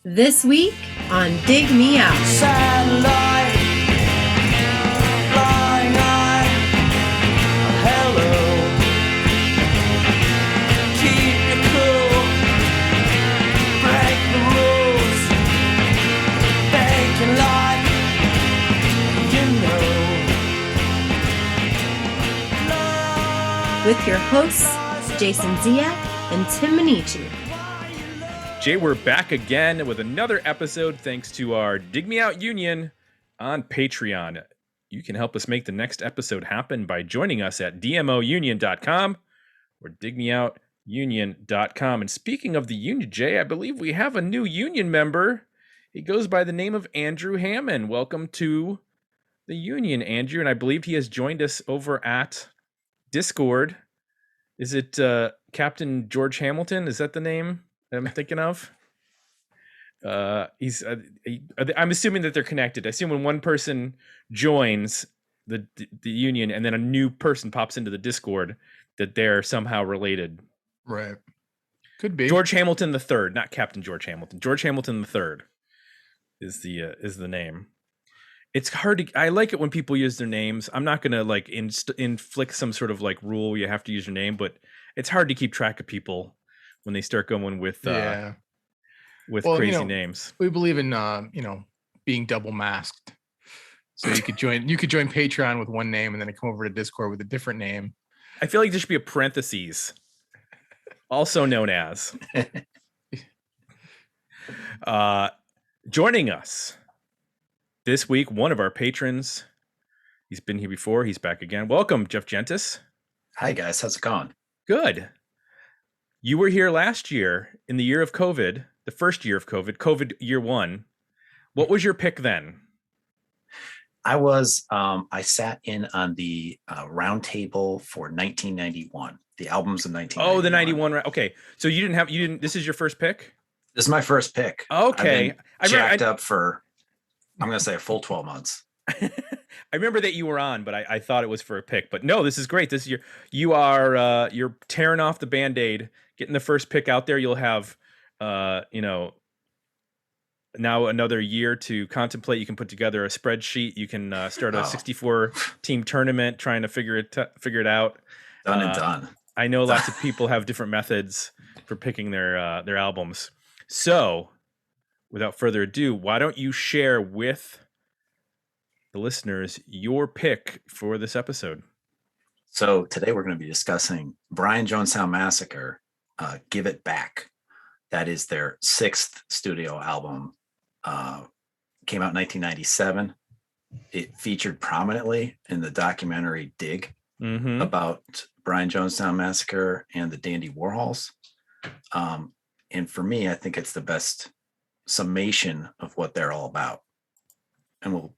This week on Dig Me Out. Satellite, flying eye, hello. Keep it cool, break the rules, thinking like you know. With your hosts, Jason Ziak and Tim Minichi. Jay, we're back again with another episode thanks to our Dig Me Out Union on Patreon. You can help us make the next episode happen by joining us at dmounion.com or digmeoutunion.com. And speaking of the union, Jay, I believe we have a new union member. He goes by the name of Andrew Hammond. Welcome to the union, Andrew. And I believe he has joined us over at Discord. Is it Captain George Hamilton? Is that the name I'm thinking of? I'm assuming that they're connected. I assume when one person joins the union and then a new person pops into the Discord, that they're somehow related. Right. Could be. George Hamilton III, not Captain George Hamilton. George Hamilton III is the name. It's hard to. I like it when people use their names. I'm not gonna like inflict some sort of like rule where you have to use your name, but it's hard to keep track of people when they start going with crazy names. We believe in being double masked. So you could join Patreon with one name and then come over to Discord with a different name. I feel like there should be a parentheses, also known as. Joining us this week, one of our patrons. He's been here before. He's back again. Welcome, Jeff Gentis. Hi guys, how's it going? Good. You were here last year in the year of COVID, the first year of COVID year one. What was your pick then? I sat in on the round table for 1991, the albums of 1991. Oh, the 91. Okay. So you didn't, this is your first pick? This is my first pick. Okay. I'm going to say a full 12 months. I remember that you were on, but I thought it was for a pick. But no, this is great. This is you're tearing off the Band-Aid, getting the first pick out there. You'll have, now another year to contemplate. You can put together a spreadsheet. You can start a 64 team tournament, trying to figure it out. Done and done. I know lots of people have different methods for picking their albums. So, without further ado, why don't you share with the listeners your pick for this episode? So today we're going to be discussing Brian Jonestown Massacre, Give It Back. That is their sixth studio album. Came out in 1997. It featured prominently in the documentary Dig about Brian Jonestown Massacre and the Dandy Warhols. And for me, I think it's the best summation of what they're all about. And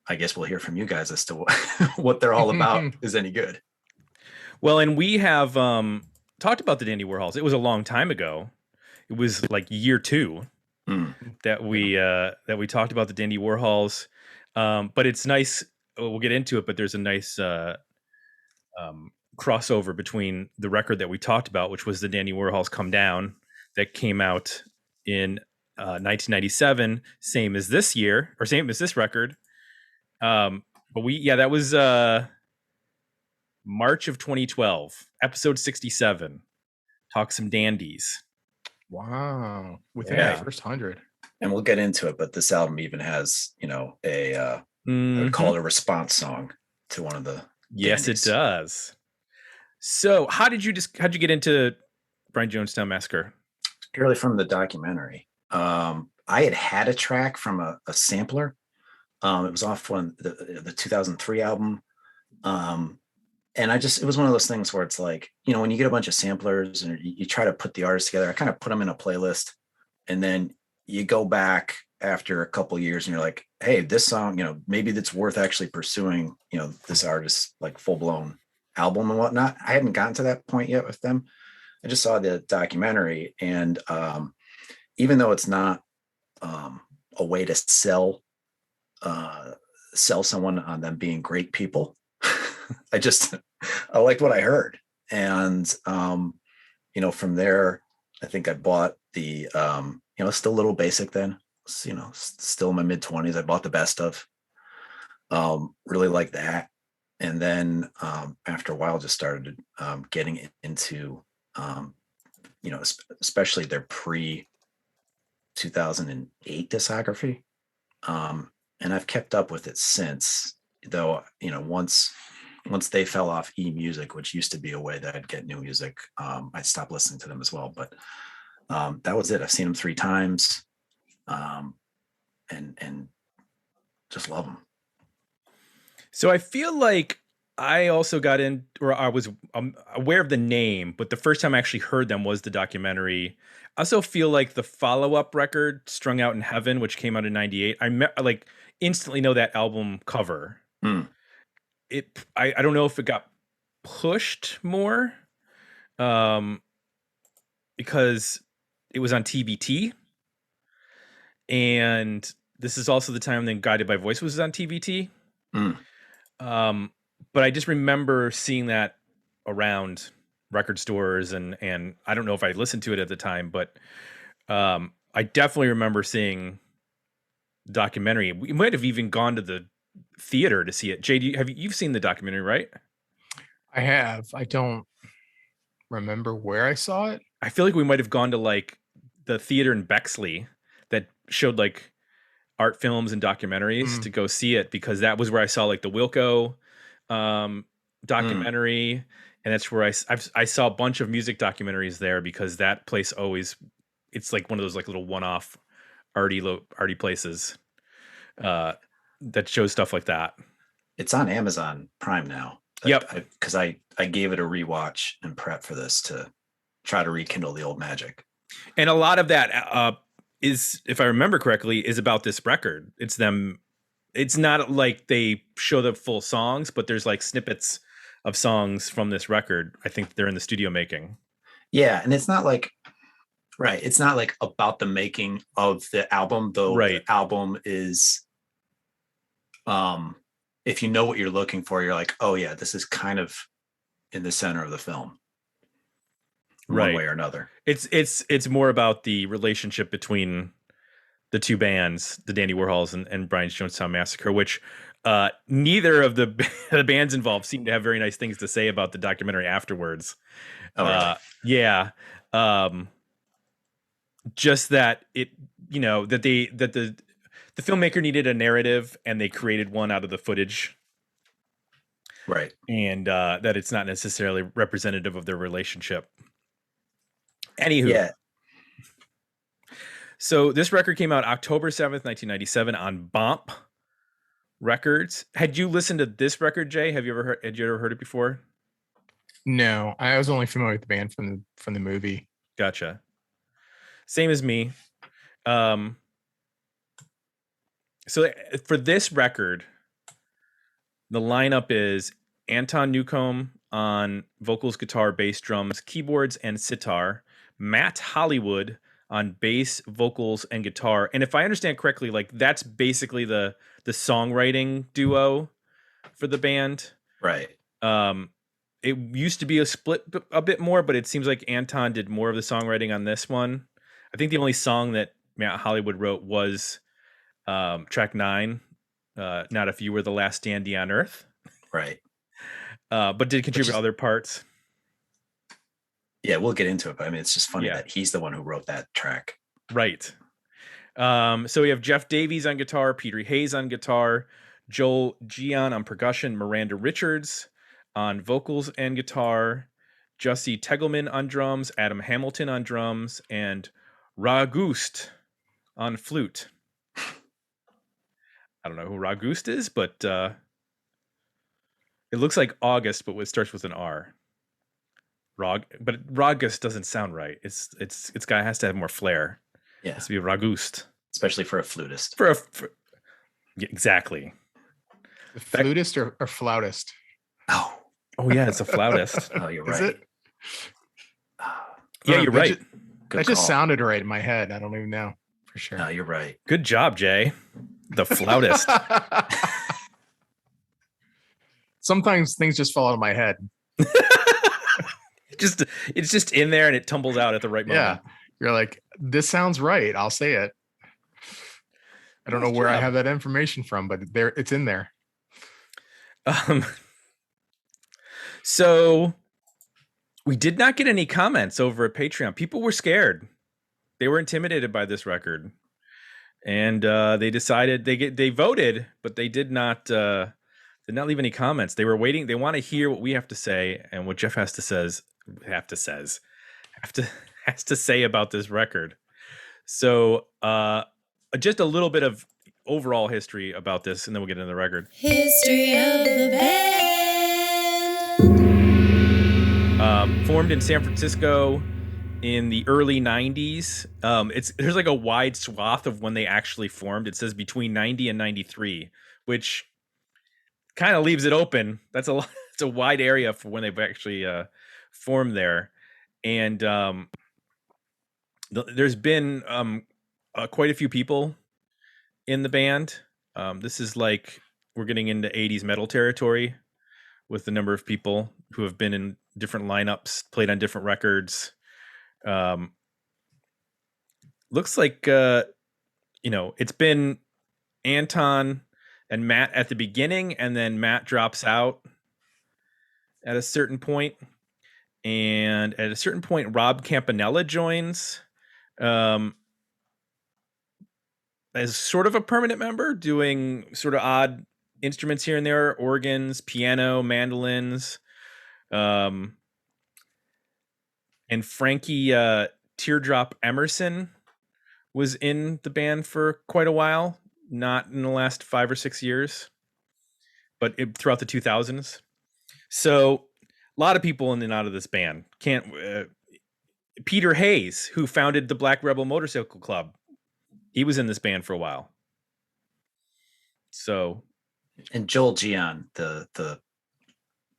I guess we'll hear from you guys as to what they're all about is any good. Well, and we have talked about the Dandy Warhols. It was a long time ago. It was like year 2 that we talked about the Dandy Warhols. But it's nice. We'll get into it, but there's a nice crossover between the record that we talked about, which was the Dandy Warhols Come Down, that came out in 1997, same as this year, or same as this record. But that was March of 2012, episode 67. Talk some dandies. Wow. Within the first 100. And we'll get into it, but this album even has, I would call it a response song to one of the Yes, dandies. It does. So how'd you get into Brian Jonestown Massacre? Purely from the documentary. I had a track from a sampler. It was off the 2003 album. And it was one of those things where it's like, when you get a bunch of samplers and you try to put the artists together, I kind of put them in a playlist, and then you go back after a couple of years and you're like, hey, this song, maybe that's worth actually pursuing, this artist's like full blown album and whatnot. I hadn't gotten to that point yet with them. I just saw the documentary, and even though it's not a way to sell someone on them being great people, I liked what I heard. And, from there, I think I bought the still a little basic then. Still in my mid 20s. I bought the best of. Really like that. And then after a while, just started getting into especially their pre 2008 discography. And I've kept up with it since, though, once they fell off eMusic, which used to be a way that I'd get new music, I stopped listening to them as well. But that was it. I've seen them 3 times, and just love them. So I feel like I also got in, or I was aware of the name, but the first time I actually heard them was the documentary. I also feel like the follow-up record, Strung Out in Heaven, which came out in '98, I instantly know that album cover. Mm. I don't know if it got pushed more, because it was on TBT, and this is also the time then Guided by Voice was on TBT. Mm. But I just remember seeing that around record stores, and I don't know if I listened to it at the time, but I definitely remember seeing the documentary. We might have even gone to the theater to see it. Jay, you've seen the documentary, right? I have. I don't remember where I saw it. I feel like we might have gone to like the theater in Bexley that showed like art films and documentaries to go see it, because that was where I saw like the Wilco documentary, and that's where I saw a bunch of music documentaries there, because that place it's like one of those like little one-off arty places that shows stuff like that. It's on Amazon Prime now. Yep. Because I gave it a rewatch and prep for this to try to rekindle the old magic. And a lot of that is, if I remember correctly, is about this record. It's them. It's not like they show the full songs, but there's like snippets of songs from this record. I think they're in the studio making. Yeah, and it's not like, right, it's not like about the making of the album, though. Right. The album is, if you know what you're looking for, you're like, oh yeah, this is kind of in the center of the film, right, one way or another. It's more about the relationship between the two bands, the Dandy Warhols and Brian Jonestown Massacre, which neither of the bands involved seem to have very nice things to say about the documentary afterwards. Oh, really? Yeah. Just that it, that the filmmaker needed a narrative, and they created one out of the footage. Right. And that it's not necessarily representative of their relationship. Anywho. Yeah. So this record came out October 7th, 1997 on Bomp Records. Had you listened to this record, Jay? Had you ever heard it before? No, I was only familiar with the band from the movie. Gotcha. Same as me. So for this record, the lineup is Anton Newcomb on vocals, guitar, bass, drums, keyboards, and sitar. Matt Hollywood on bass, vocals, and guitar. And if I understand correctly, like that's basically the songwriting duo for the band. Right. It used to be a split a bit more, but it seems like Anton did more of the songwriting on this one. I think the only song that Matt Hollywood wrote was track 9, Not If You Were the Last Dandy on Earth. Right. But did contribute other parts. Yeah, we'll get into it, but I mean, it's just funny Yeah. that he's the one who wrote that track. Right. So we have Jeff Davies on guitar, Peter Hayes on guitar, Joel Gian on percussion, Miranda Richards on vocals and guitar, Jussie Tegelman on drums, Adam Hamilton on drums, and Ragust on flute. I don't know who Ragust is, but it looks like August, but it starts with an R. But Ragust doesn't sound right. It's guy has to have more flair. Yeah. It has to be Ragust. Especially for a flutist. Yeah, exactly. The flutist or flautist? Oh yeah, it's a flautist. Oh, you're Is right. it? Yeah, you're right. That just sounded right in my head. I don't even know for sure. No, you're right. Good job, Jay. The flautist. Sometimes things just fall out of my head. It's just in there and it tumbles out at the right moment. Yeah. You're like, This sounds right. I'll say it. I don't know Nice where I job. have that information from, but it's in there. Um, so we did not get any comments over at Patreon. People were scared. They were intimidated by this record, and they decided they voted, but they did not leave any comments. They were waiting. They want to hear what we have to say and what Jeff has to say about this record. So just a little bit of overall history about this, and then we'll get into the record. History of the band. Formed in San Francisco in the early 90s. There's like a wide swath of when they actually formed. It says between 90 and 93, which kind of leaves it open. It's a wide area for when they've actually formed there. And there's been quite a few people in the band. This is like we're getting into 80s metal territory with the number of people who have been in different lineups, played on different records. Looks like it's been Anton and Matt at the beginning, and then Matt drops out at a certain point, and at a certain point Rob Campanella joins as sort of a permanent member, doing sort of odd instruments here and there, organs, piano, mandolins. And Frankie Teardrop Emerson was in the band for quite a while, not in the last 5 or 6 years, but throughout the 2000s. So a lot of people in and out of this band. Peter Hayes, who founded the Black Rebel Motorcycle Club, he was in this band for a while. So, and Joel Gian, the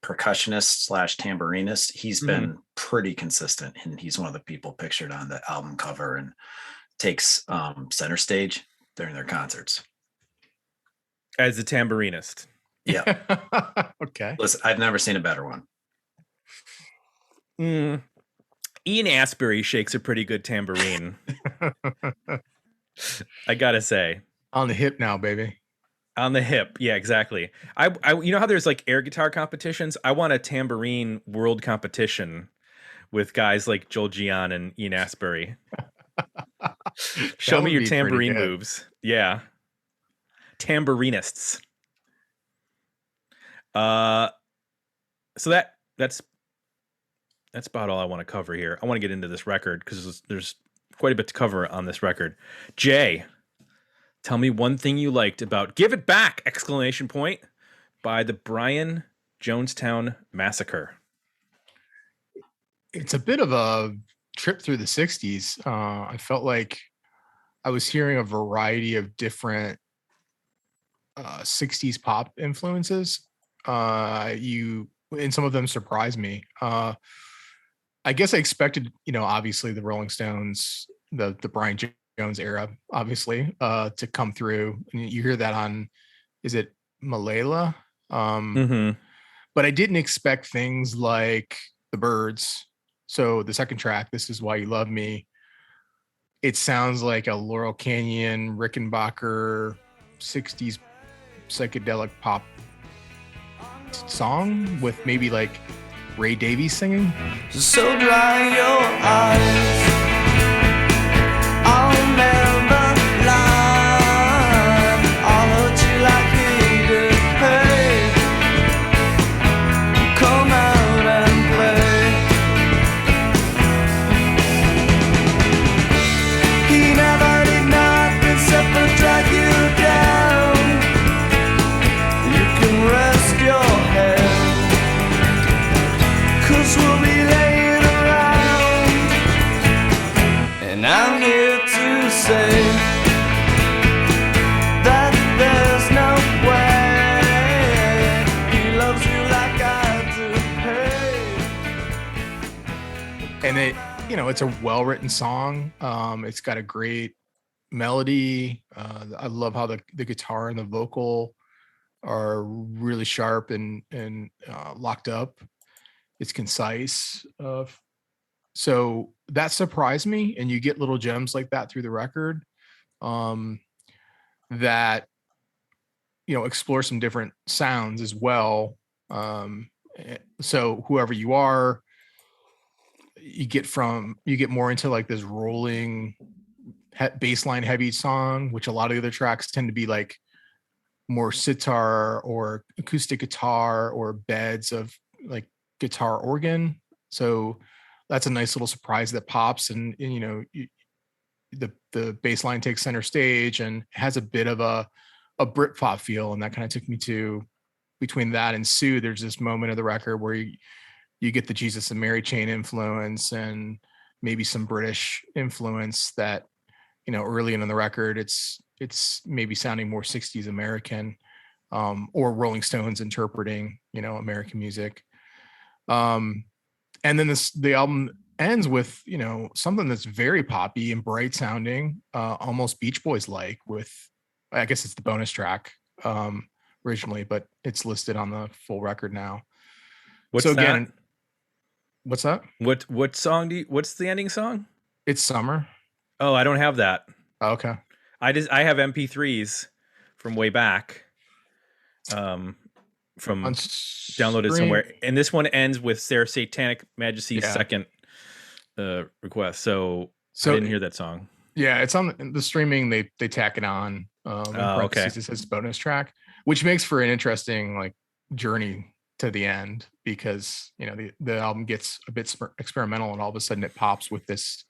percussionist / tambourinist, he's been pretty consistent, and he's one of the people pictured on the album cover and takes center stage during their concerts as the tambourinist. Yeah. Okay. Listen, I've never seen a better one. Ian Astbury shakes a pretty good tambourine. I gotta say. On the hip now, baby. On the hip, yeah, exactly. I you know how there's like air guitar competitions? I want a tambourine world competition with guys like Joel Gian and Ian Astbury. Show me your tambourine moves. Yeah. Tambourinists. So that's about all I want to cover here. I want to get into this record because there's quite a bit to cover on this record. Jay, tell me one thing you liked about "Give It Back!" by the Brian Jonestown Massacre. It's a bit of a trip through the 60s. I felt like I was hearing a variety of different 60s pop influences. And some of them surprised me. I guess I expected, obviously the Rolling Stones, the Brian Jones era, obviously, to come through. And you hear that on, is it Malala? But I didn't expect things like the Byrds. So the second track, This Is Why You Love Me, it sounds like a Laurel Canyon, Rickenbacker, 60s psychedelic pop song with maybe like Ray Davies singing. So dry your eyes, I'll never lie, I'll hurt you like he did. Hey, come out and play. He never did nothing except for drag you down. You can rest your head, 'cause we'll be laying around, and I'm here to say that there's no way he loves you like I do. Hey. And it's a well-written song. It's got a great melody. I love how the guitar and the vocal are really sharp and locked up. It's concise. So that surprised me, and you get little gems like that through the record, um, that explore some different sounds as well. So whoever you are, you get more into like this rolling bassline heavy song, which a lot of the other tracks tend to be like more sitar or acoustic guitar or beds of like guitar organ. So that's a nice little surprise that pops, and the bass line takes center stage and has a bit of a Britpop feel, and that kind of took me to between that and Sue. There's this moment of the record where you get the Jesus and Mary Chain influence and maybe some British influence that early in the record it's maybe sounding more 60s American, or Rolling Stones interpreting American music. And then the album ends with something that's very poppy and bright sounding, almost Beach Boys like, with I guess it's the bonus track originally, but it's listed on the full record now. What's so that? again, what's that? What song what's the ending song? It's Summer. Oh, I don't have that. Oh, okay. I have MP3s from way back. From downloaded somewhere, and this one ends with Sarah Satanic Majesty's second request. So I didn't hear that song. Yeah, it's on the streaming. They tack it on. Okay. It says bonus track, which makes for an interesting like journey to the end, because the album gets a bit experimental, and all of a sudden it pops with this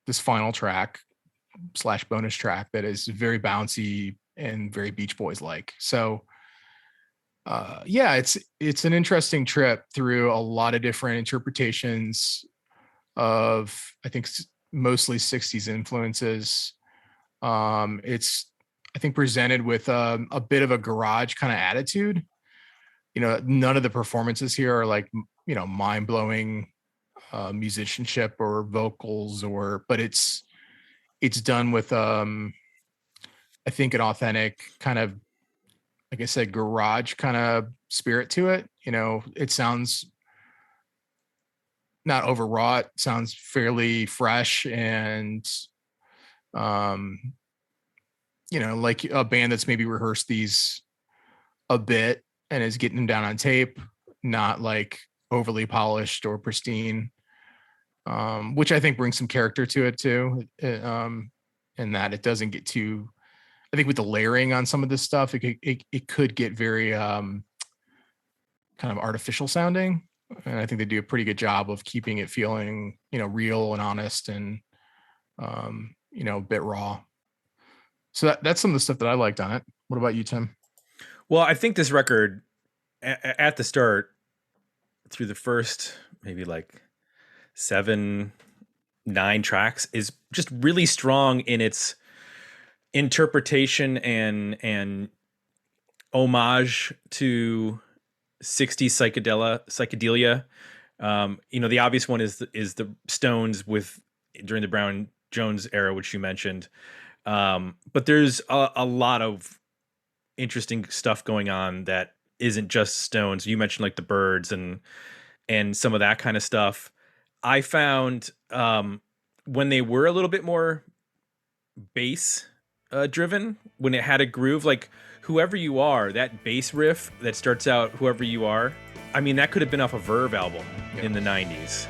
this final track / bonus track that is very bouncy and very Beach Boys like. So it's an interesting trip through a lot of different interpretations of, I think, mostly 60s influences. It's, I think, presented with a bit of a garage kind of attitude. None of the performances here are like mind-blowing musicianship or vocals, but it's done with I think an authentic kind of, like I said, garage kind of spirit to it. It sounds not overwrought, sounds fairly fresh, and like a band that's maybe rehearsed these a bit and is getting them down on tape, not like overly polished or pristine, which I think brings some character to it too, in that it doesn't get too, I think with the layering on some of this stuff, it could get very kind of artificial sounding. And I think they do a pretty good job of keeping it feeling, real and honest, and a bit raw. So that's some of the stuff that I liked on it. What about you, Tim? Well, I think this record at the start, through the first maybe like 7-9 tracks, is just really strong in its interpretation and homage to 60s psychedelia. The obvious one is the Stones during the Brown Jones era, which you mentioned. But there's a lot of interesting stuff going on that isn't just Stones. You mentioned like the Byrds and some of that kind of stuff. I found when they were a little bit more bass driven, when it had a groove, like Whoever You Are, that bass riff that starts out Whoever You Are, I mean, that could have been off a Verve album in the 90s.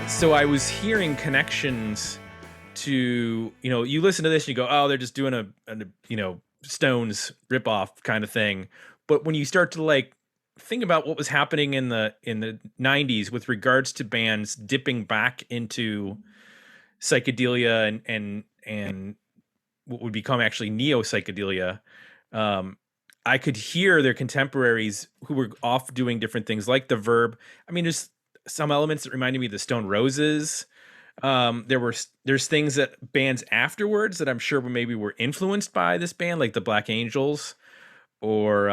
So I was hearing connections to, you listen to this and you go, oh, they're just doing a Stones ripoff kind of thing. But when you start to like think about what was happening in the 90s with regards to bands dipping back into psychedelia and what would become actually neo psychedelia. I could hear their contemporaries who were off doing different things like the Verb. I mean, there's some elements that reminded me of the Stone Roses. There's things that bands afterwards that I'm sure were influenced by this band, like the Black Angels, or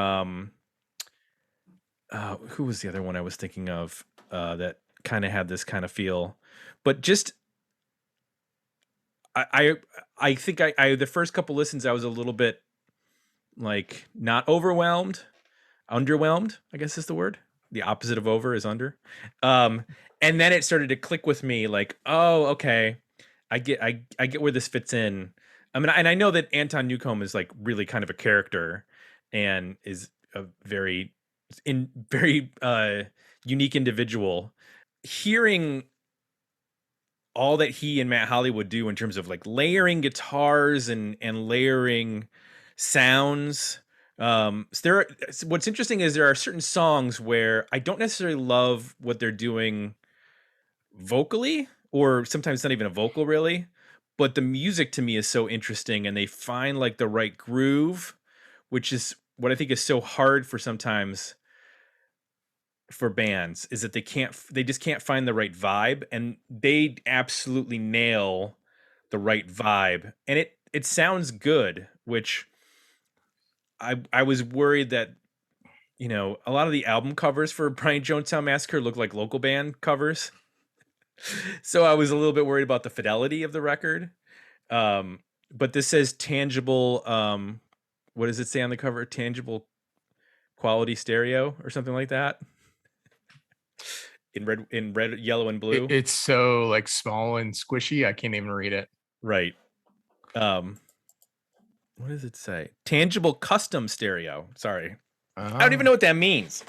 who was the other one I was thinking of that kind of had this kind of feel. But just I think I the first couple listens I was a little bit like not overwhelmed, underwhelmed, I guess is the word. The opposite of over is under. And then it started to click with me like, oh, okay. I get where this fits in. I mean, and I know that Anton Newcomb is like really kind of a character and is a very unique individual. Hearing all that he and Matt Hollywood do in terms of like layering guitars and layering sounds. What's interesting is there are certain songs where I don't necessarily love what they're doing vocally, or sometimes not even a vocal really, but the music to me is so interesting, and they find like the right groove, which is what I think is so hard for sometimes for bands, is that they just can't find the right vibe, and they absolutely nail the right vibe, and it sounds good, which I was worried that, you know, a lot of the album covers for Brian Jonestown Massacre look like local band covers. So I was a little bit worried about the fidelity of the record. But this says tangible, what does it say on the cover? Tangible quality stereo or something like that. In red, yellow, and blue. It's so like small and squishy, I can't even read it. Right. What does it say? Tangible custom stereo. Sorry. I don't even know what that means.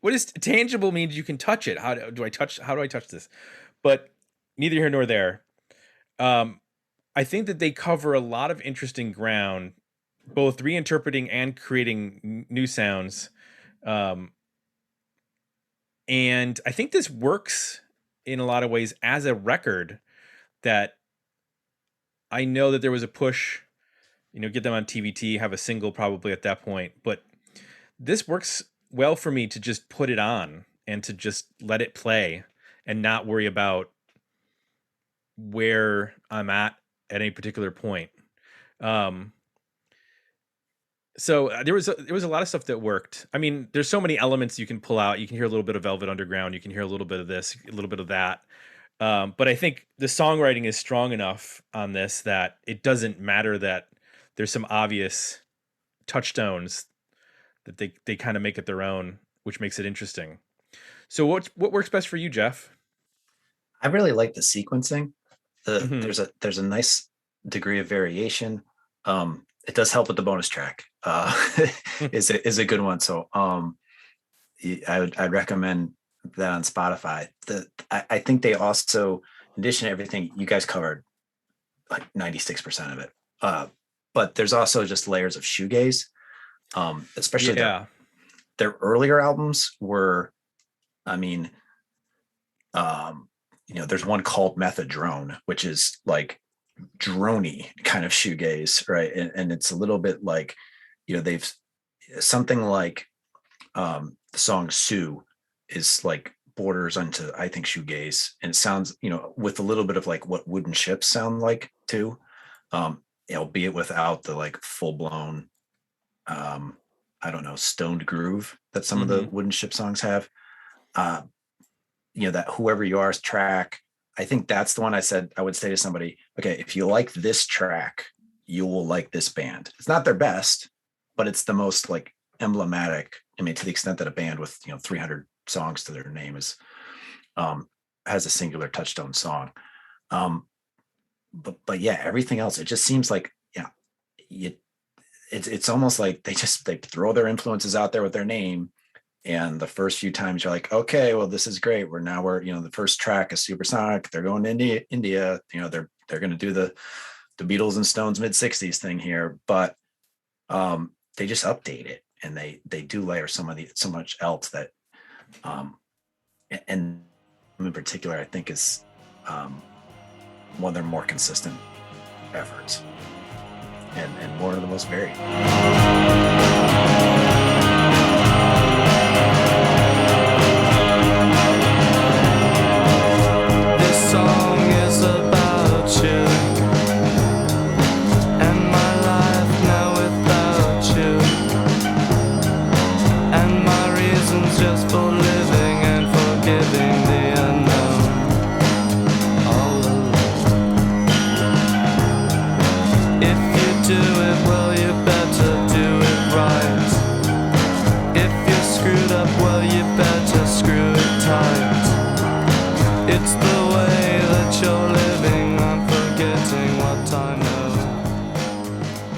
What is tangible means? You can touch it. How do I touch this? But neither here nor there. I think that they cover a lot of interesting ground, both reinterpreting and creating new sounds. And I think this works in a lot of ways as a record that I know that there was a push, you know, get them on TVT, have a single probably at that point. But this works well for me to just put it on and to just let it play and not worry about where I'm at any particular point. So there was a lot of stuff that worked. I mean, there's so many elements you can pull out. You can hear a little bit of Velvet Underground. You can hear a little bit of this, a little bit of that. But I think the songwriting is strong enough on this that it doesn't matter that there's some obvious touchstones that they kind of make it their own, which makes it interesting. So what works best for you, Jeff? I really like the sequencing. Mhm. There's a nice degree of variation. It does help with the bonus track. Is a good one. So I'd recommend that on Spotify. I think they also, in addition to everything you guys covered, like 96% of it. But there's also just layers of shoegaze. Especially their earlier albums were, I mean, you know, there's one called Methadrone, which is like droney kind of shoegaze, right? And it's a little bit like, you know, they've something like the song Sue is like borders onto, I think, shoegaze, and it sounds, you know, with a little bit of like what Wooden Ships sound like too, albeit without the like full blown I don't know, stoned groove that some of the Wooden Ship songs have. You know, that Whoever You Are track, I think that's the one I would say to somebody, okay, if you like this track, you will like this band. It's not their best, but it's the most like emblematic. I mean, to the extent that a band with, you know, 300 songs to their name is has a singular touchstone song. But yeah, everything else, it just seems like, yeah, it's almost like they throw their influences out there with their name. And the first few times you're like, okay, well, this is great. We're, you know, the first track is Supersonic. They're going to India, you know, they're going to do the Beatles and Stones mid-60s thing here, but they just update it. and they do layer so much else that, and in particular, I think is one of their more consistent efforts, and one of the most varied. This song is about you and my life now without you, and my reasons just for living and forgiving the unknown. All alone. If you do it well, you better do it right. If you're screwed up, well, you better screw it tight. It's the way that you're living, I'm forgetting what I know.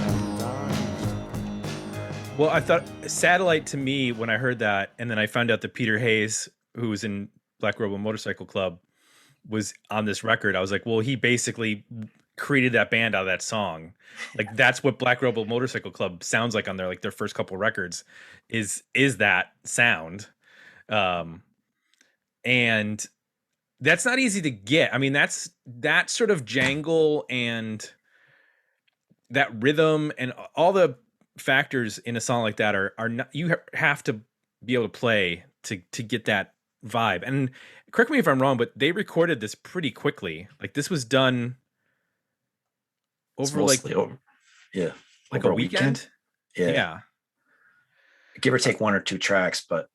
And I'm Well, I thought Satellite to me, when I heard that, and then I found out that Peter Hayes, who was in Black Rebel Motorcycle Club, was on this record, I was like, well, he basically created that band out of that song. Like, that's what Black Rebel Motorcycle Club sounds like on their, like, their first couple records is that sound. And that's not easy to get. I mean, that's that sort of jangle and that rhythm and all the factors in a song like that are not, you have to be able to play to get that vibe. And correct me if I'm wrong, but they recorded this pretty quickly. Like, this was done It's over like mostly over, yeah, like over a weekend. Yeah. Give or take one or two tracks, but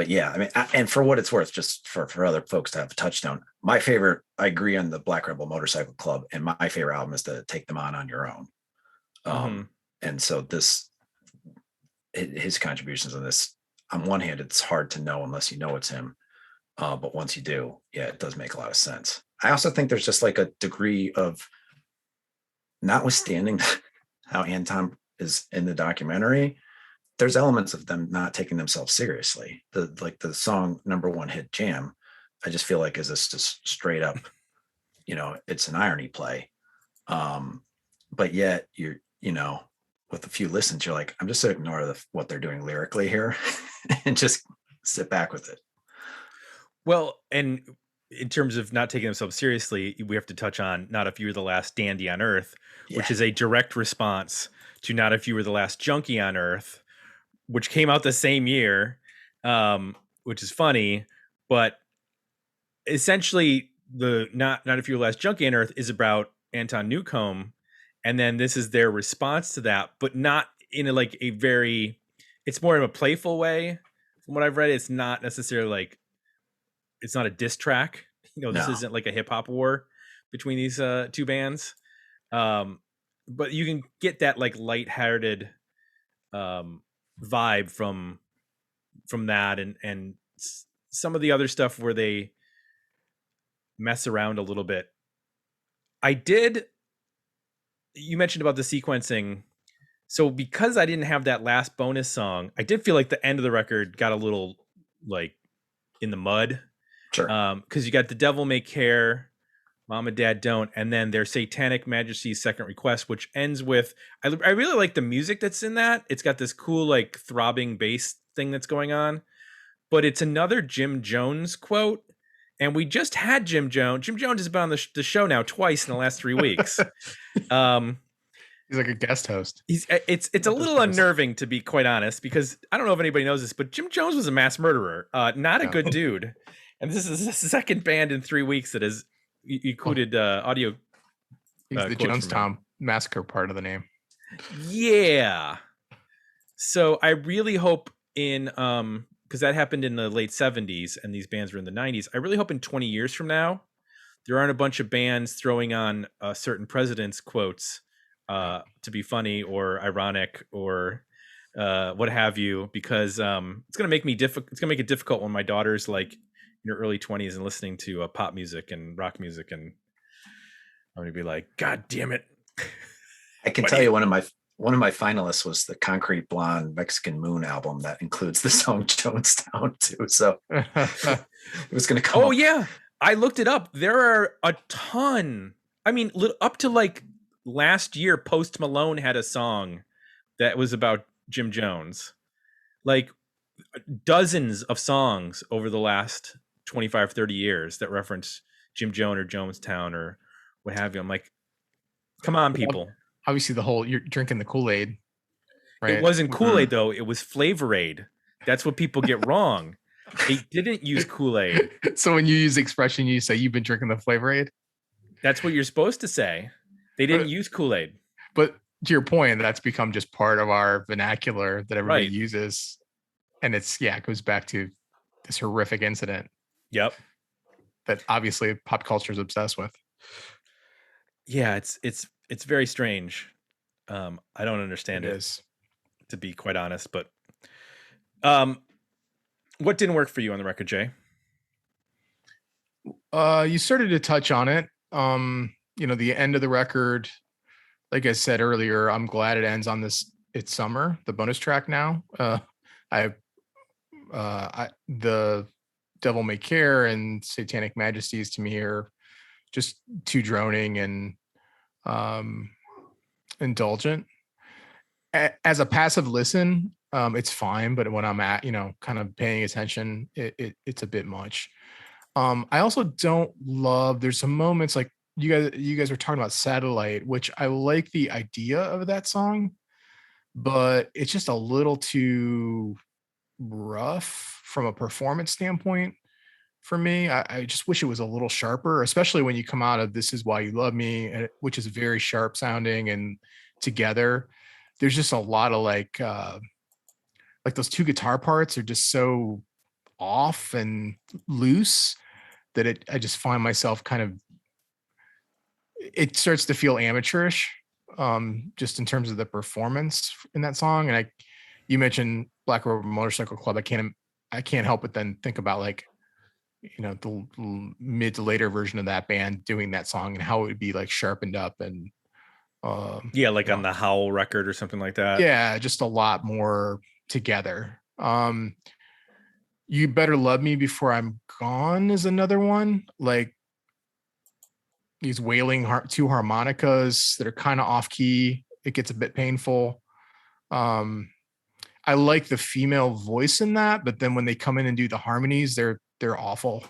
yeah, I mean, and for what it's worth, just for other folks to have a touchdown, my favorite, I agree on the Black Rebel Motorcycle Club, and my favorite album is to Take Them On Your Own. And so his contributions on this, on one hand, it's hard to know unless you know it's him. But once you do, yeah, it does make a lot of sense. I also think there's just like a degree of, notwithstanding how Anton is in the documentary, there's elements of them not taking themselves seriously. The song number one hit Jam, I just feel like is this just straight up, it's an irony play. But yet you're, with a few listens, you're like, I'm just going to ignore what they're doing lyrically here and just sit back with it. Well, and in terms of not taking themselves seriously, we have to touch on Not If You Were the Last Dandy on Earth, which is a direct response to Not If You Were the Last Junkie on Earth, which came out the same year, which is funny. But essentially, the Not If You Were the Last Junkie on Earth is about Anton Newcombe. And then this is their response to that, but not in a very, it's more of a playful way. From what I've read, it's not necessarily like, it's not a diss track. This isn't like a hip hop war between these two bands. But you can get that like lighthearted vibe from that and some of the other stuff where they mess around a little bit. You mentioned about the sequencing. So because I didn't have that last bonus song, I did feel like the end of the record got a little like in the mud. Sure. Because you got The Devil May Care, Mom and Dad Don't, and then their Satanic Majesty's Second Request, which ends with, I really like the music that's in that. It's got this cool like throbbing bass thing that's going on, but it's another Jim Jones quote. And we just had Jim Jones. Jim Jones has been on the show now twice in the last 3 weeks. He's like a guest host. It's a little unnerving, to be quite honest, because I don't know if anybody knows this, but Jim Jones was a mass murderer, not a good dude. And this is the second band in 3 weeks that has included audio. He's the Jonestown Massacre part of the name. Yeah. So I really hope because that happened in the late 70s and these bands were in the 90s. I really hope in 20 years from now, there aren't a bunch of bands throwing on certain president's quotes to be funny or ironic or what have you, because it's going to make it difficult when my daughter's like in her early 20s and listening to pop music and rock music. And I'm going to be like, God damn it. I can tell you one of my finalists was the Concrete Blonde Mexican Moon album that includes the song Jonestown too. So it was going to come. Oh yeah. I looked it up. There are a ton. I mean, up to like last year, Post Malone had a song that was about Jim Jones. Like dozens of songs over the last 25, 30 years that reference Jim Jones or Jonestown or what have you. I'm like, come on, people. Obviously, you're drinking the Kool-Aid, right? It wasn't Kool-Aid, though. It was Flavor Aid. That's what people get wrong. They didn't use Kool-Aid. So when you use the expression, you say you've been drinking the Flavor Aid? That's what you're supposed to say. They didn't use Kool-Aid. But to your point, that's become just part of our vernacular that everybody Right. uses. And it goes back to this horrific incident. Yep. That obviously pop culture is obsessed with. Yeah, it's very strange. I don't understand It it, is. to be quite honest. But what didn't work for you on the record, Jay? You started to touch on it. The end of the record, like I said earlier, I'm glad it ends on this It's Summer, the bonus track now. The Devil May Care and Satanic Majesties to me are just too droning and indulgent. As a passive listen, it's fine, but when I'm kind of paying attention, it's a bit much. I also don't love, there's some moments like you guys were talking about Satellite, which I like the idea of that song, but it's just a little too rough from a performance standpoint for me. I just wish it was a little sharper, especially when you come out of This Is Why You Love Me, which is very sharp sounding, and Together. There's just a lot of like those two guitar parts are just so off and loose that I just find myself it starts to feel amateurish, just in terms of the performance in that song. And you mentioned Black Rover Motorcycle Club. I can't help but then think about the mid to later version of that band doing that song and how it would be like sharpened up and on the Howl record or something like that. Yeah, just a lot more together. You Better Love Me Before I'm Gone is another one. Like these wailing two harmonicas that are kind of off key. It gets a bit painful. I like the female voice in that, but then when they come in and do the harmonies, they're awful.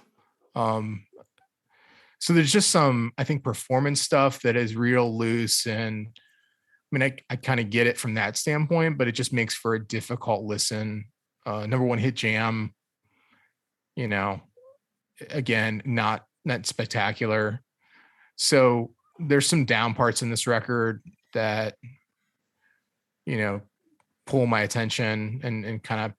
So there's just some, I think, performance stuff that is real loose. And I mean, I kind of get it from that standpoint, but it just makes for a difficult listen. Number one hit jam, again, not spectacular. So there's some down parts in this record that, pull my attention and kind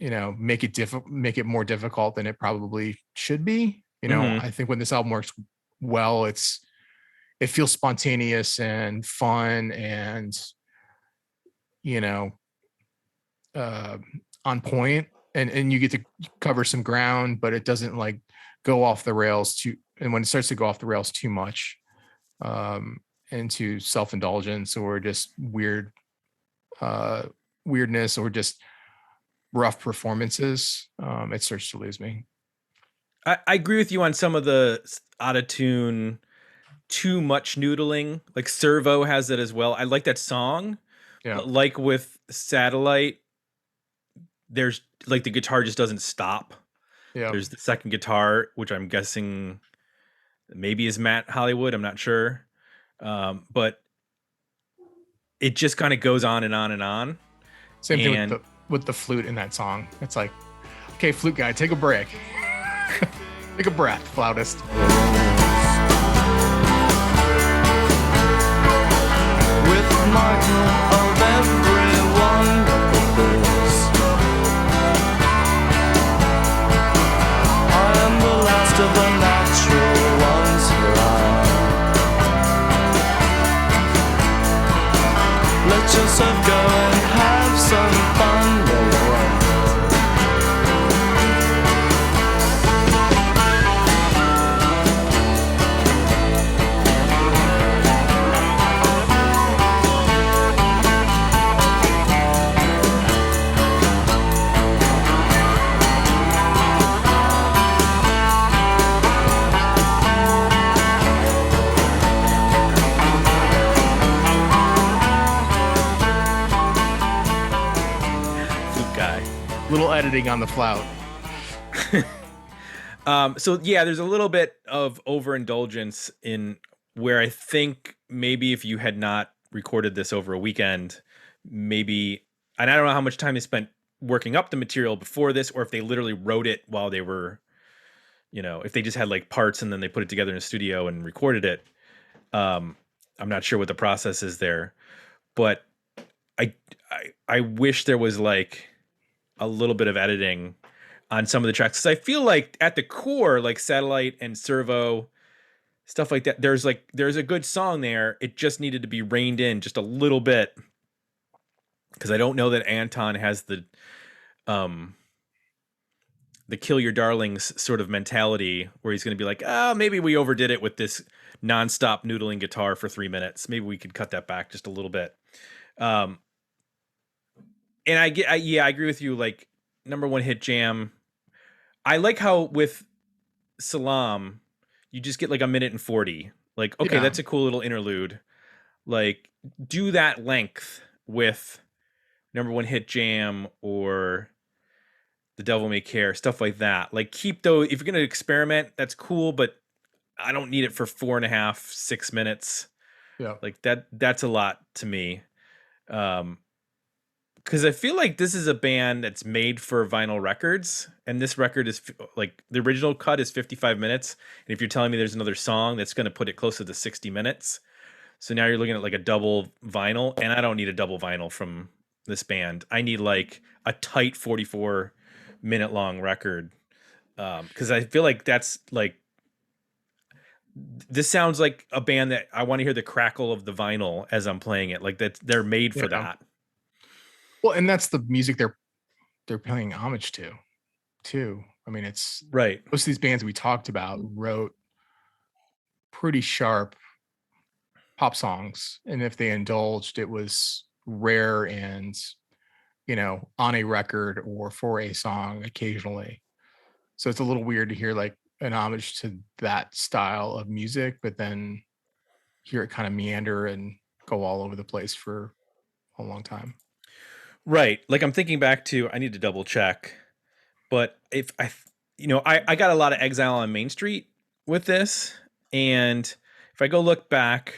of, make it more difficult than it probably should be. I think when this album works well, it feels spontaneous and fun and, on point, and you get to cover some ground, but it doesn't like go off the rails and when it starts to go off the rails too much, into self-indulgence or just weirdness or just rough performances, it starts to lose me. I agree with you on some of the out of tune, too much noodling. Like Servo has it as well. I like that song. Yeah. But like with Satellite, there's like the guitar just doesn't stop. Yeah. There's the second guitar, which I'm guessing maybe is Matt Hollywood. I'm not sure. But it just kind of goes on and on and on. Same thing with the flute in that song. It's like, okay, flute guy, take a break. Take a breath, flautist. With Michael of everyone but this, I am the last of the natural ones alive. Let yourself go and have some fun, little. editing on the flout. So yeah, there's a little bit of overindulgence in where I think maybe if you had not recorded this over a weekend, maybe, and I don't know how much time they spent working up the material before this, or if they literally wrote it while they were, if they just had like parts and then they put it together in a studio and recorded it. I'm not sure what the process is there, but I wish there was like a little bit of editing on some of the tracks. 'Cause I feel like at the core, like Satellite and Servo, stuff like that, there's a good song there. It just needed to be reined in just a little bit. Cause I don't know that Anton has the kill your darlings sort of mentality where he's going to be like, maybe we overdid it with this nonstop noodling guitar for 3 minutes. Maybe we could cut that back just a little bit. And I agree with you. Like, number one hit jam. I like how with Salam, you just get like 1:40. Like, okay, Yeah. that's a cool little interlude. Like, do that length with number one hit jam or The Devil May Care, stuff like that. Like, keep those. If you're going to experiment, that's cool, but I don't need it for 4.5, 6 minutes. Yeah. Like that's a lot to me. Because I feel like this is a band that's made for vinyl records, and this record is like the original cut is 55 minutes. And if you're telling me there's another song that's going to put it closer to 60 minutes, so now you're looking at like a double vinyl, and I don't need a double vinyl from this band. I need like a tight 44-minute long record, because I feel like that's like, this sounds like a band that I want to hear the crackle of the vinyl as I'm playing it. Like they're made for that. Well, and that's the music they're paying homage to, too. I mean, it's Right. most of these bands we talked about wrote pretty sharp pop songs, and if they indulged, it was rare and on a record or for a song occasionally. So it's a little weird to hear like an homage to that style of music, but then hear it kind of meander and go all over the place for a long time. Right. Like, I'm thinking back to, I need to double check, but if I got a lot of Exile on Main Street with this. And if I go look back,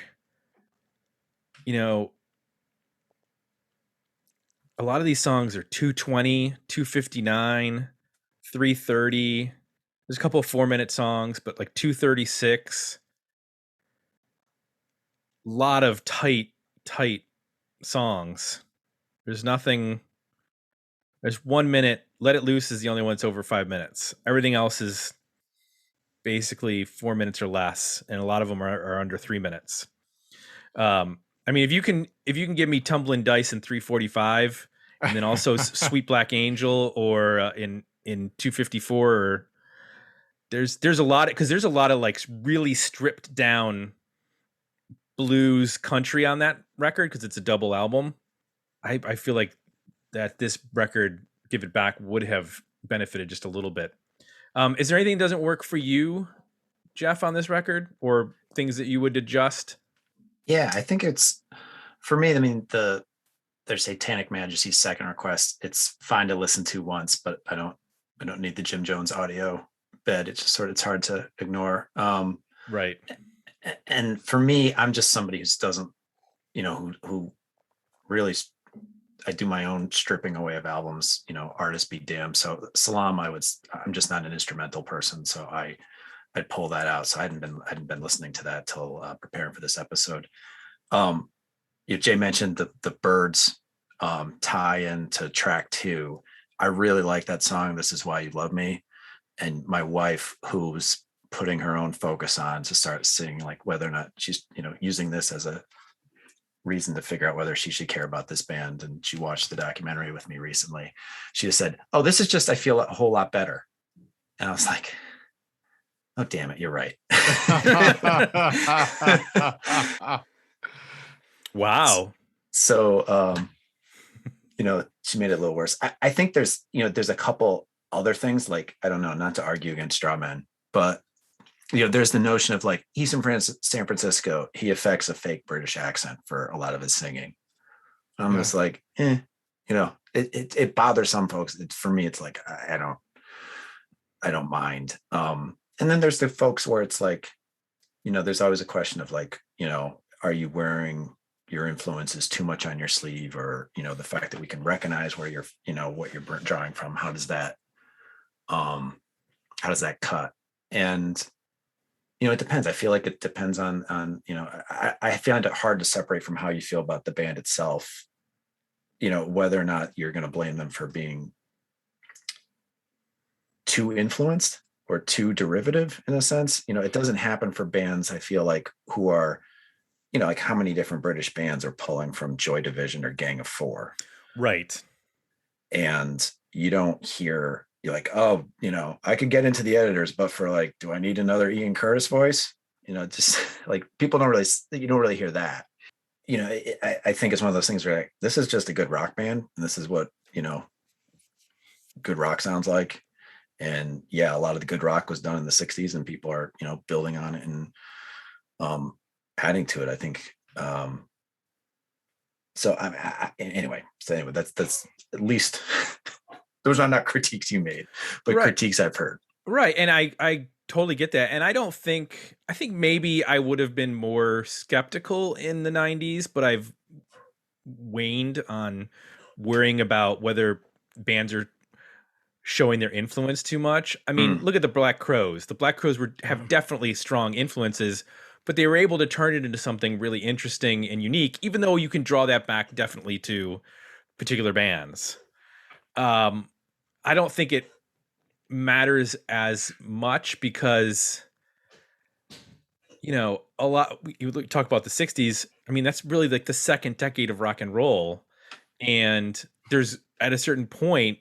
a lot of these songs are 2:20, 2:59, 3:30. There's a couple of 4-minute songs, but like 2:36. A lot of tight songs. There's 1 minute. Let It Loose is the only one that's over 5 minutes. Everything else is basically 4 minutes or less, and a lot of them are under 3 minutes. I mean, if you can give me Tumbling Dice in 3:45, and then also Sweet Black Angel or in 2:54, or there's a lot, because there's a lot of like really stripped down blues country on that record because it's a double album. I feel like that this record, Give It Back, would have benefited just a little bit. Is there anything that doesn't work for you, Jeff, on this record, or things that you would adjust? Yeah, I think it's, for me, I mean, their Satanic Majesty's Second Request, it's fine to listen to once, but I don't need the Jim Jones audio bed. It's just it's hard to ignore. Right. And for me, I'm just somebody who doesn't, who really, I do my own stripping away of albums, artists be damned. So Salam, I'm just not an instrumental person. So I'd pull that out. So I hadn't been listening to that till preparing for this episode. Jay mentioned the Birds tie into track 2. I really like that song, This Is Why You Love Me. And my wife, who's putting her own focus on to start singing, like whether or not she's, using this as a reason to figure out whether she should care about this band. And she watched the documentary with me recently. She just said, "Oh, this is just, I feel a whole lot better." And I was like, oh, damn it, you're right. Wow. So, she made it a little worse. I think there's a couple other things, like, I don't know, not to argue against straw men, but there's the notion of like, he's from San Francisco, he affects a fake British accent for a lot of his singing. I'm just like, it bothers some folks. For me, it's like, I don't mind. And then there's the folks where it's like, there's always a question of like, are you wearing your influences too much on your sleeve, or, the fact that we can recognize where you're, what you're drawing from. How does that cut? And, it depends. I feel like it depends on, I find it hard to separate from how you feel about the band itself, whether or not you're going to blame them for being too influenced or too derivative in a sense. It doesn't happen for bands, I feel like, who are, like how many different British bands are pulling from Joy Division or Gang of Four. Right. And you don't hear, you're like, oh, I could get into the Editors, but for like, do I need another Ian Curtis voice? Just like people you don't really hear that. I think it's one of those things where like, this is just a good rock band. And this is what, good rock sounds like. And yeah, a lot of the good rock was done in the 60s, and people are, building on it and adding to it, I think. Anyway, that's at least those are not critiques you made, but right. Critiques I've heard. Right. And I totally get that. And I think maybe I would have been more skeptical in the 90s, but I've waned on worrying about whether bands are showing their influence too much. I mean, look at the Black Crowes. The Black Crowes have definitely strong influences, but they were able to turn it into something really interesting and unique, even though you can draw that back definitely to particular bands. I don't think it matters as much because, a lot, you talk about the 60s. I mean, that's really like the second decade of rock and roll. And there's at a certain point,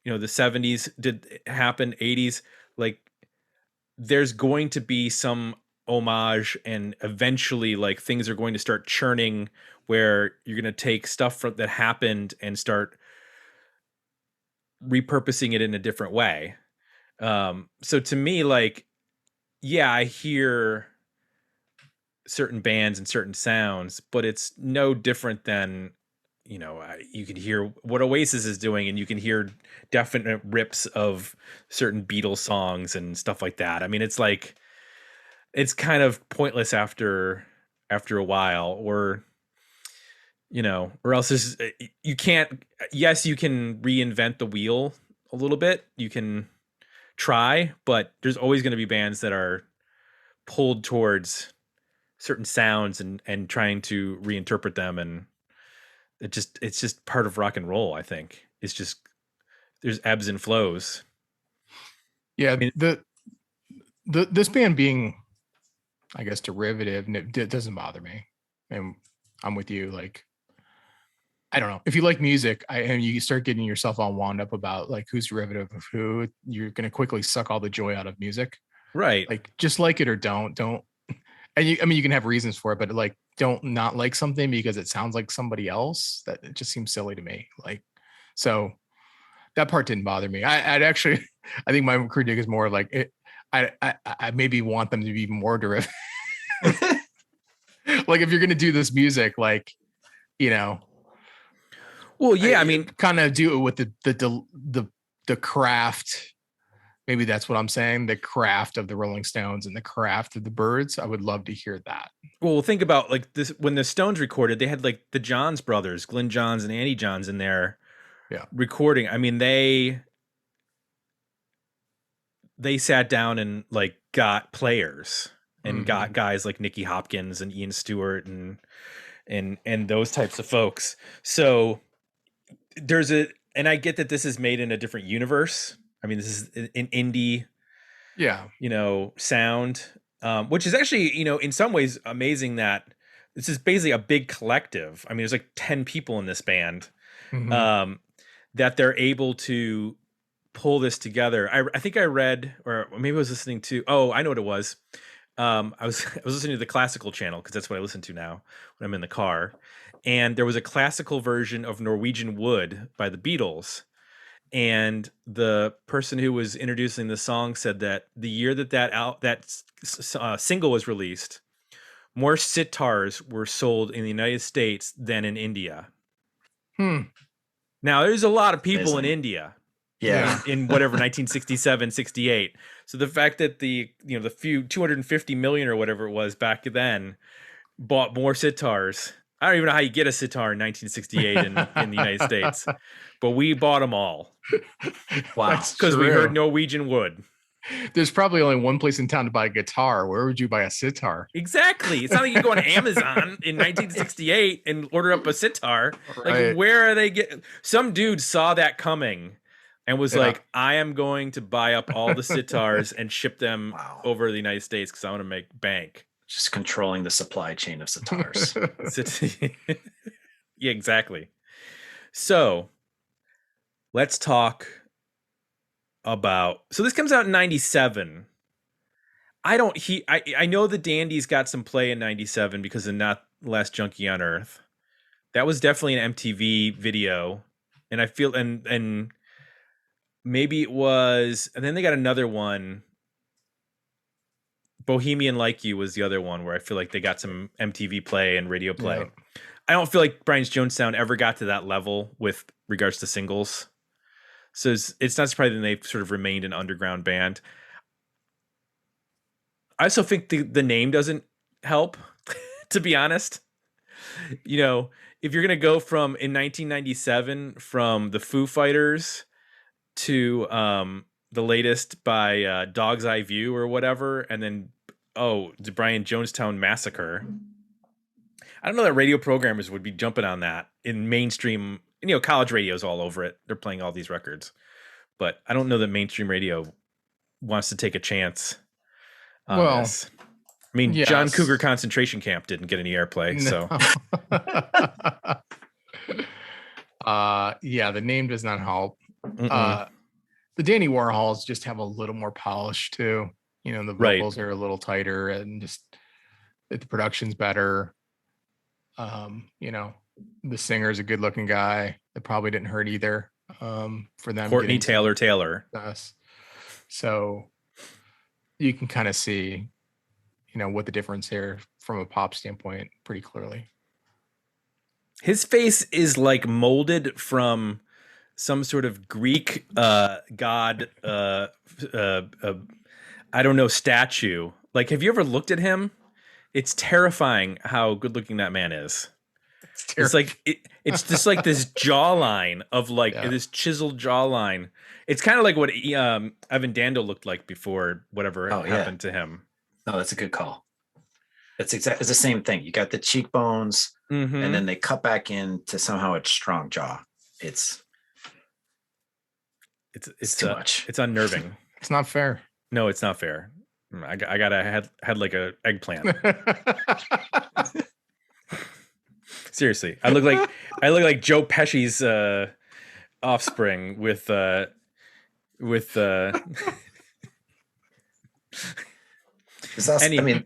the 70s did happen, 80s, like there's going to be some homage, and eventually like things are going to start churning where you're going to take stuff that happened and start repurposing it in a different way. So to me, like, yeah, I hear certain bands and certain sounds, but it's no different than, you can hear what Oasis is doing, and you can hear definite rips of certain Beatles songs and stuff like that. I mean, it's like, it's kind of pointless after a while, or else you can't, yes, you can reinvent the wheel a little bit. You can try, but there's always going to be bands that are pulled towards certain sounds and trying to reinterpret them. And it's just part of rock and roll. I think it's just, there's ebbs and flows. Yeah. I mean, this band being, I guess, derivative, and it doesn't bother me. And I'm with you. Like, I don't know, if you like music, and you start getting yourself all wound up about like who's derivative of who, you're going to quickly suck all the joy out of music. Right. Like, just like it or don't. And you can have reasons for it, but like, don't not like something because it sounds like somebody else. That it just seems silly to me. Like, so that part didn't bother me. I'd actually, I think my critique is more like it. I maybe want them to be more derivative. Like, if you're going to do this music, like, well, yeah, I mean, kind of do it with the craft. Maybe that's what I'm saying. The craft of the Rolling Stones and the craft of the Byrds. I would love to hear that. Well, think about like this, when the Stones recorded, they had like the Johns brothers, Glyn Johns and Andy Johns in there, recording. I mean, they sat down and like got players and got guys like Nicky Hopkins and Ian Stewart and those types of folks. So and I get that this is made in a different universe. I mean, this is an indie, sound, which is actually, in some ways amazing that this is basically a big collective. I mean, there's like 10 people in this band, that they're able to pull this together. I think I read, or maybe I was listening to, I know what it was. I was listening to the classical channel, because that's what I listen to now when I'm in the car. And there was a classical version of Norwegian Wood by the Beatles. And the person who was introducing the song said that the year that single was released, more sitars were sold in the United States than in India. Now, there's a lot of people in Amazing. India Yeah. in whatever 1967, 68. So the fact that the few 250 million or whatever it was back then bought more sitars. I don't even know how you get a sitar in 1968 in the United States, but we bought them all Wow. That's because we true. heard Norwegian wood. There's probably only one place in town to buy a guitar. Where would you buy a sitar? Exactly. It's not like you go on Amazon in 1968 and order up a sitar. Right. Like, where are they getting? Some dude saw that coming and was Yeah. like, I am going to buy up all the sitars and ship them Wow. over the United States because I want to make bank. Just controlling the supply chain of sitars. Yeah, exactly. So let's talk about. So this comes out in 97. I know the Dandies got some play in 97 because of Not Last Junkie on Earth. That was definitely an MTV video. And I feel and maybe it was, and then they got another one. Bohemian Like You was the other one where I feel like they got some MTV play and radio play. Yeah. I don't feel like Brian Jonestown ever got to that level with regards to singles. So it's not surprising they've sort of remained an underground band. I also think the name doesn't help, to be honest. You know, if you're going to go from, in 1997, from the Foo Fighters to the latest by Dog's Eye View or whatever, and then, the Brian Jonestown Massacre. I don't know that radio programmers would be jumping on that in mainstream, college radio's all over it. They're playing all these records. But I don't know that mainstream radio wants to take a chance on this. I mean, John yes. Cougar Concentration Camp didn't get any airplay, so. Yeah, the name does not help. Mm-mm. The Dandy Warhols just have a little more polish too. The Right. vocals are a little tighter and just the production's better. The singer's a good looking guy. That probably didn't hurt either. For them. Courtney getting some Taylor. success. So you can kind of see, what the difference here from a pop standpoint pretty clearly. His face is like molded from some sort of Greek god, I don't know, statue. Like, have you ever looked at him? It's terrifying how good looking that man is. It's like it's just like this jawline of this chiseled jawline. It's kind of like what Evan Dando looked like before whatever happened to him. No, that's a good call. It's the same thing. You got the cheekbones, Mm-hmm. and then they cut back into somehow a strong jaw. It's too much. It's unnerving. It's not fair. No, it's not fair. I got a head like a eggplant. Seriously, I look like Joe Pesci's offspring with It's also, Any- I mean,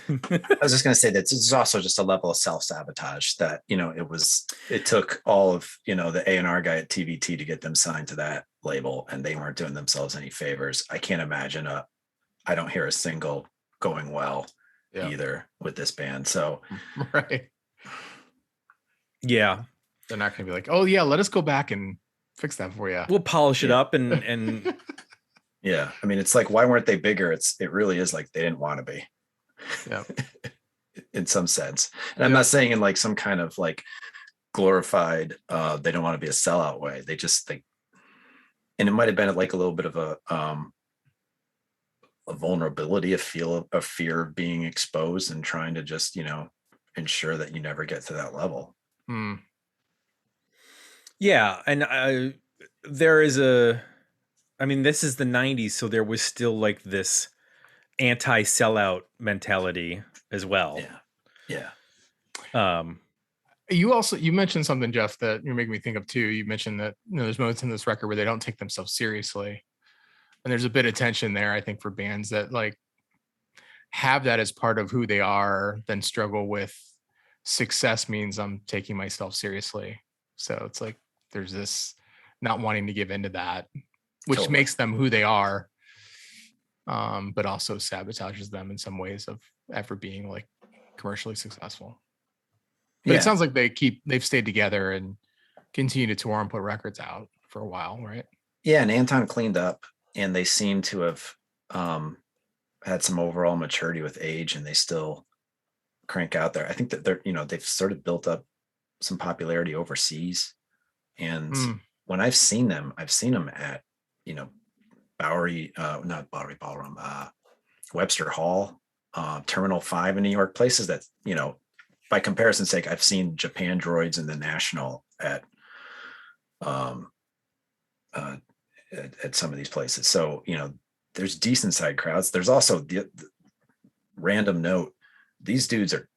I was just going to say that it's also just a level of self-sabotage that, it took all of, the A&R guy at TVT to get them signed to that label, and they weren't doing themselves any favors. I can't imagine I don't hear a single going well either with this band. So, right. Yeah, They're not going to be like, oh yeah, let us go back and fix that for you. we'll polish it up and yeah, I mean, it's like, why weren't they bigger? It really is like they didn't want to be. Yeah. In some sense. And I'm not saying in like some kind of like glorified, they don't want to be a sellout way. They just think, and it might've been like a little bit of a vulnerability, a fear of being exposed and trying to just, ensure that you never get to that level. Hmm. yeah, and there is this is the 90s, so there was still like this anti-sellout mentality as well. Yeah. You mentioned something, Jeff, that you're making me think of too. You mentioned that there's moments in this record where they don't take themselves seriously, and there's a bit of tension there, I think, for bands that like have that as part of who they are, then struggle with success means I'm taking myself seriously. So it's like there's this not wanting to give into that, which Totally. makes them who they are, but also sabotages them in some ways of ever being like commercially successful. But Yeah. it sounds like they've stayed together and continue to tour and put records out for a while, right? Yeah, and Anton cleaned up, and they seem to have had some overall maturity with age, and they still crank out there. I think that they've sort of built up some popularity overseas. And when I've seen them at, Bowery, not Bowery Ballroom, Webster Hall, Terminal 5 in New York, places that, by comparison's sake, I've seen Japan Droids in the National at some of these places. So, there's decent side crowds. There's also the random note. These are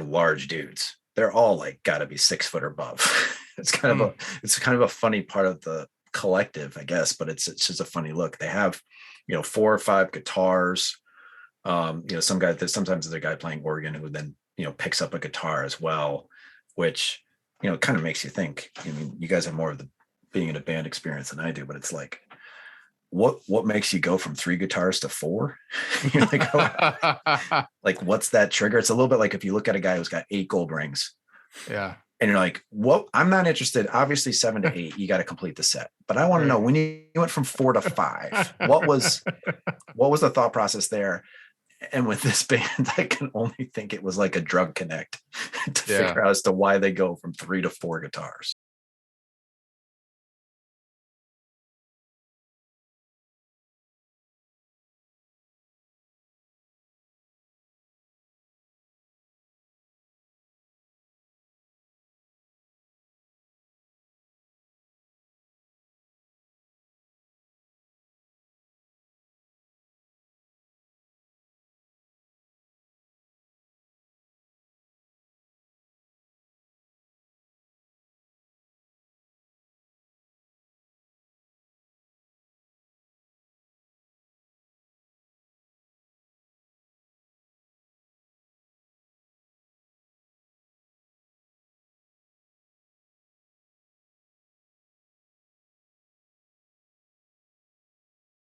large dudes. They're all like got to be 6 foot or above. It's kind of a funny part of the collective, I guess, but it's just a funny look. They have, 4 or 5 guitars. Some guy that sometimes there's a guy playing organ who then, picks up a guitar as well, which, kind of makes you think. I mean, you guys have more of the being in a band experience than I do, but it's like, what makes you go from 3 guitars to 4? Like, what's that trigger? It's a little bit like if you look at a guy who's got 8 gold rings. Yeah. And you're like, what? I'm not interested. Obviously 7 to 8, you got to complete the set. But I want to know, when you went from 4 to 5, what was the thought process there? And with this band, I can only think it was like a drug connect to figure out as to why they go from 3 to 4 guitars.